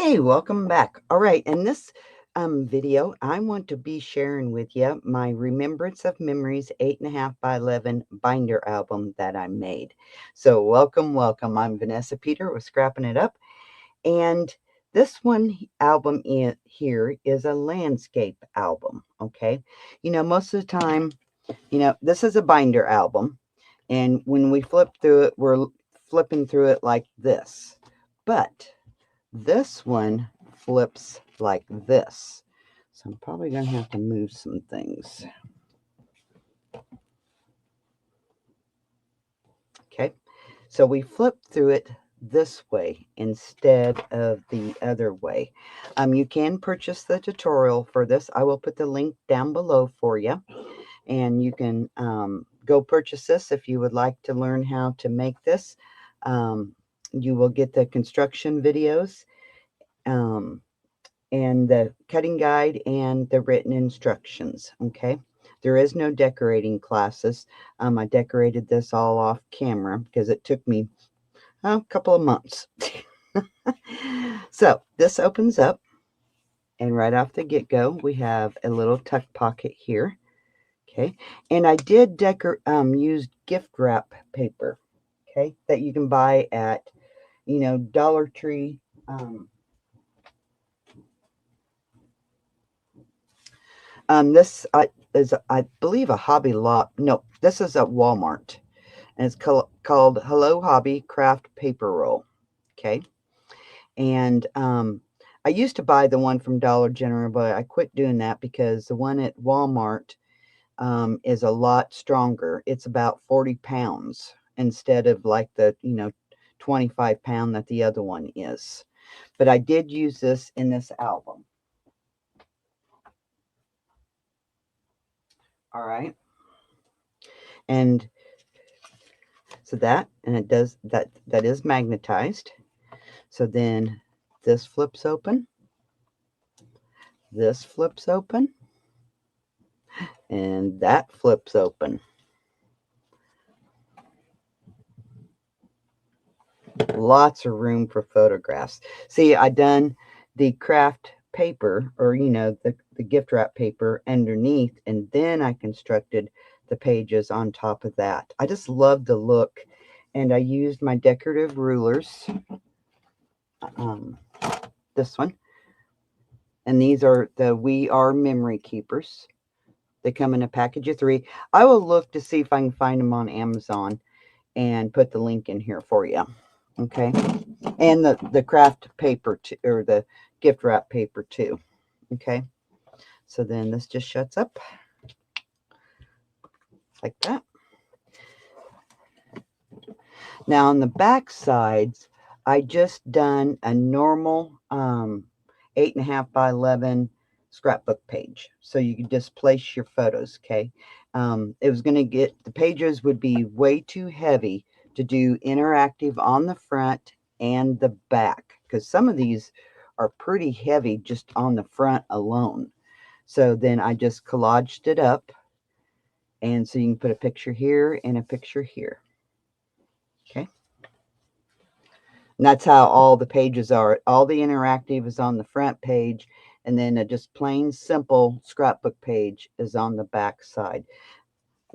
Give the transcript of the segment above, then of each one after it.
Hey, welcome back. All right, in this video, I want to be sharing with you my Remembrance of Memories 8.5 by 11 binder album that I made. So welcome, welcome. I'm Vanessa Peter with Scrapping It Up. And this album here is a landscape album, okay? Most of the time, this is a binder album. And when we flip through it, we're flipping through it like this. But this one flips like this. So I'm probably going to have to move some things. Okay, so we flip through it this way instead of the other way. You can purchase the tutorial for this. I will put the link down below for you. And you can go purchase this if you would like to learn how to make this. You will get the construction videos. And the cutting guide and the written instructions. Okay, there is no decorating classes. I decorated this all off camera because it took me a couple of months. So this opens up, and right off the get-go we have a little tuck pocket here. Okay, and I did use gift wrap paper, okay, that you can buy at Dollar Tree. This is, I believe, a Hobby Lot. No, this is at Walmart, and it's called Hello Hobby Craft Paper Roll. Okay, and I used to buy the one from Dollar General, but I quit doing that because the one at Walmart is a lot stronger. It's about 40 pounds instead of like the 25-pound that the other one is. But I did use this in this album. All right. And so it does that is magnetized. So then this flips open, this flips open, and that flips open. Lots of room for photographs. See, I done the craft paper, or the gift wrap paper underneath, and then I constructed the pages on top of that. I just love the look, and I used my decorative rulers. This one, and these are the We Are Memory Keepers. They come in a package of 3. I will look to see if I can find them on Amazon and put the link in here for you. Okay, and the craft paper or the gift wrap paper too. Okay, so then this just shuts up like that. Now on the back sides, I just done a normal 8.5 by 11 scrapbook page, so you can just place your photos. Okay, it was going to get, the pages would be way too heavy to do interactive on the front and the back, because some of these are pretty heavy just on the front alone. So then I just collaged it up, and so you can put a picture here and a picture here. Okay, and that's how all the pages are. All the interactive is on the front page, and then a just plain simple scrapbook page is on the back side.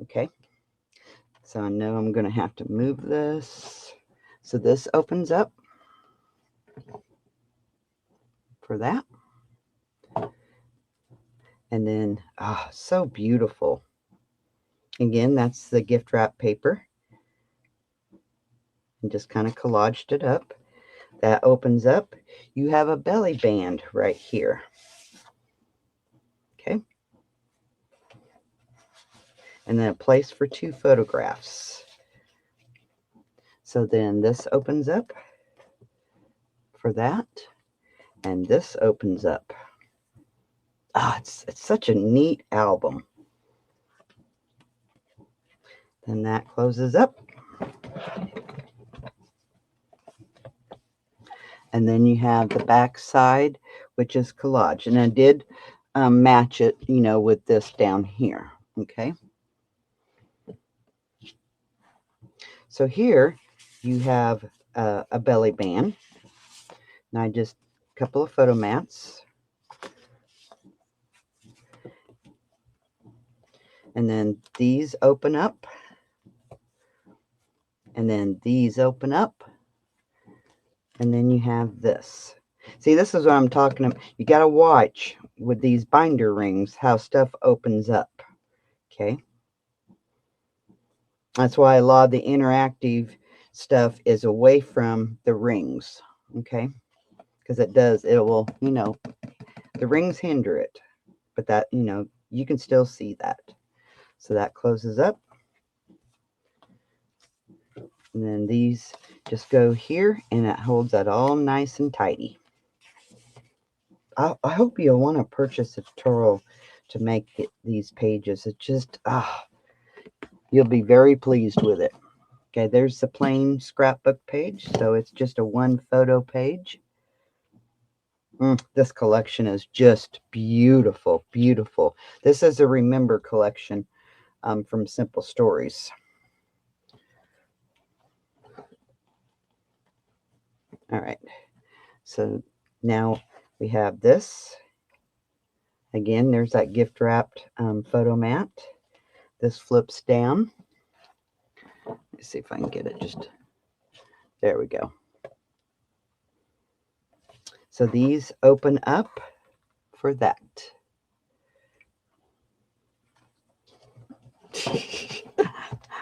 Okay, so I know I'm going to have to move this. So this opens up for that. And then, so beautiful. Again, that's the gift wrap paper. And just kind of collaged it up. That opens up. You have a belly band right here. Okay. And then a place for 2 photographs. So then this opens up for that. And this opens up. It's such a neat album. Then that closes up. And then you have the back side, which is collage. And I did match it, with this down here. Okay. So here you have a belly band. And I just couple of photo mats. And then these open up. And then these open up. And then you have this. See, this is what I'm talking about. You got to watch with these binder rings how stuff opens up. Okay. That's why a lot of the interactive stuff is away from the rings. Okay. Because it will, the rings hinder it. But that, you can still see that. So that closes up. And then these just go here, and it holds that all nice and tidy. I hope you'll want to purchase a tutorial to make these pages. It just, you'll be very pleased with it. Okay, there's the plain scrapbook page. So it's just a one photo page. This collection is just beautiful, beautiful. This is a Remember collection from Simple Stories. All right, so now we have this. Again, there's that gift wrapped photo mat. This flips down. Let's see if I can get it just, there we go. So these open up for that.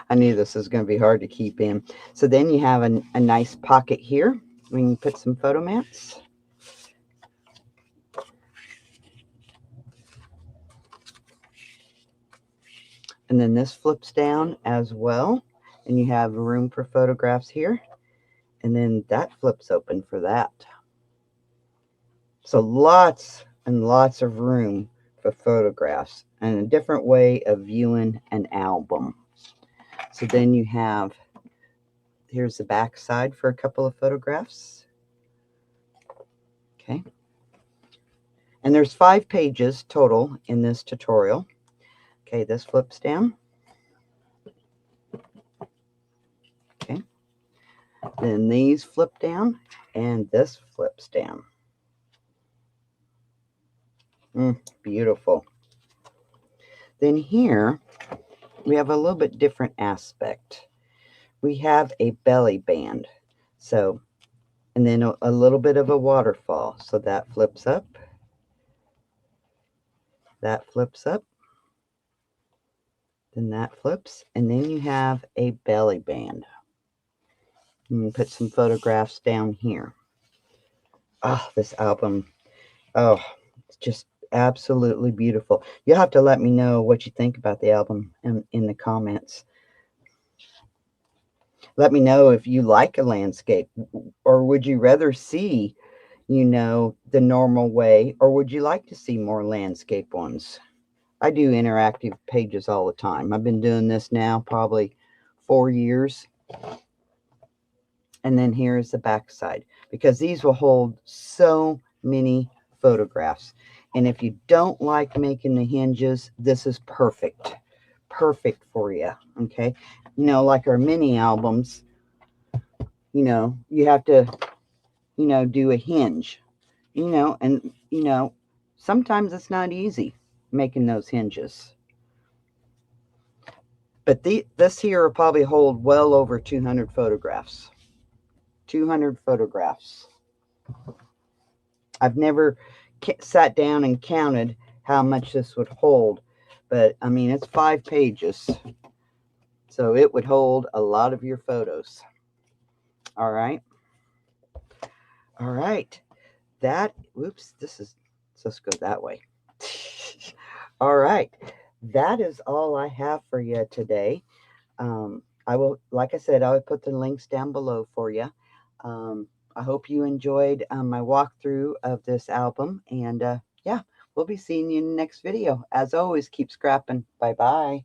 I knew this was going to be hard to keep in. So then you have a nice pocket here. We can put some photo mats. And then this flips down as well. And you have room for photographs here. And then that flips open for that. So lots and lots of room for photographs and a different way of viewing an album. So then you have, here's the back side for a couple of photographs. Okay. And there's 5 pages total in this tutorial. Okay, this flips down. Okay. Then these flip down, and this flips down. Beautiful. Then here, we have a little bit different aspect. We have a belly band. So, and then a little bit of a waterfall. So that flips up. That flips up. Then that flips. And then you have a belly band. And put some photographs down here. Oh, this album. Oh, it's just absolutely beautiful. You'll have to let me know what you think about the album in the comments. Let me know if you like a landscape, or would you rather see, the normal way, or would you like to see more landscape ones? I do interactive pages all the time. I've been doing this now probably 4 years. And then here's the back side, because these will hold so many photographs. And if you don't like making the hinges, this is perfect. Perfect for you. Okay. Like our mini albums, you have to, do a hinge, and, sometimes it's not easy making those hinges. But this here will probably hold well over 200 photographs. 200 photographs. I've never sat down and counted how much this would hold, but I mean, it's 5 pages, so it would hold a lot of your photos. All right. All right. Let's go that way. All right. That is all I have for you today. I will, like I said, I will put the links down below for you. I hope you enjoyed my walkthrough of this album. And yeah, we'll be seeing you in the next video. As always, keep scrapping. Bye-bye.